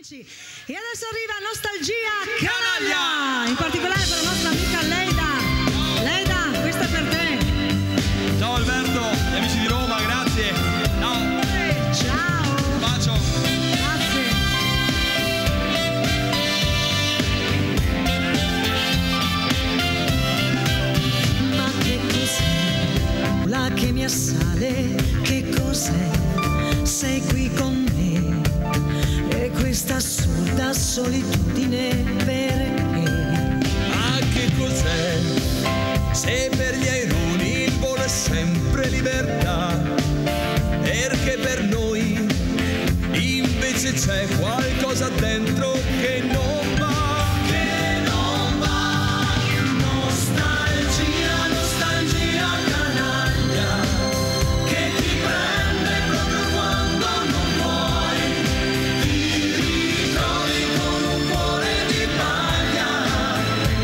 amici. E adesso arriva Nostalgia Canaglia, in particolare per la nostra amica Leida. Leida, questa è per te. Ciao Alberto, gli amici di Roma, grazie. Ciao. Ciao. Un bacio. Grazie. Ma che cos'è? La che mi assale, che cos'è? Sei qui con me e questa assurda solitudine perché? Ma che cos'è? Se per gli aironi il volo è sempre libertà, perché per noi invece c'è qualcosa dentro che non va. Che non va. Nostalgia, nostalgia canaglia, che ti prende proprio quando non vuoi. Ti ritrovi con un cuore di paglia,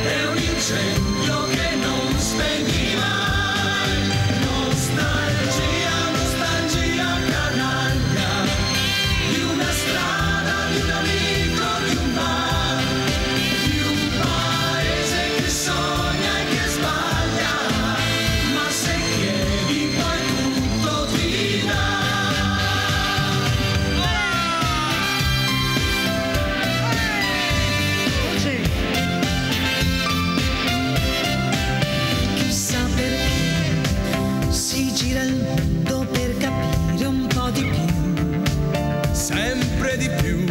è un incendio che non spegni mai. Nostalgia, nostalgia canaglia, di una strada, di un amico, di un bar, di un paese che sogna e che sbaglia, ma se chiedi poi tutto ti dà. Voce. Chissà perché si gira il mondo per capire un po' di più. Sempre di più,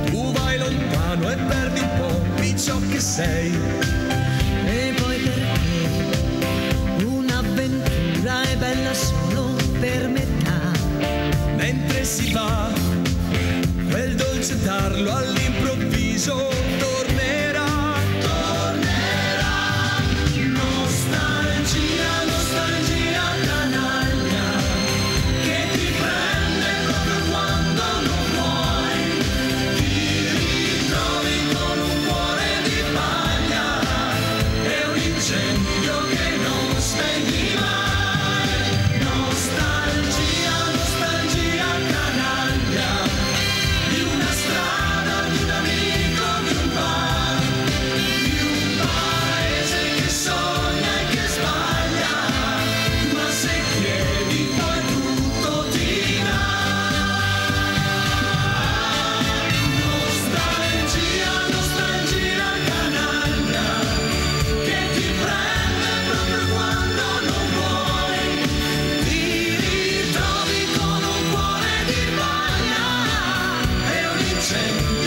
tu vai lontano e perdi un po' di ciò che sei. E poi perché un'avventura è bella solo per metà. Mentre si va, quel dolce tarlo all'improvviso tornerà. Tornerà. Nostalgia, nostalgia canaglia, che ti prende proprio quando non vuoi. Ti ritrovi con un cuore di paglia, è un incendio che non spegni mai. Nostalgia, nostalgia canaglia, di una strada, di un amico, di un bar, di un paese che sogna e che sbaglia, ma se chiedi poi tutto ti dà. Nostalgia, nostalgia canaglia, che ti prende proprio quando non vuoi. Ti ritrovi con un cuore di paglia, è un incendio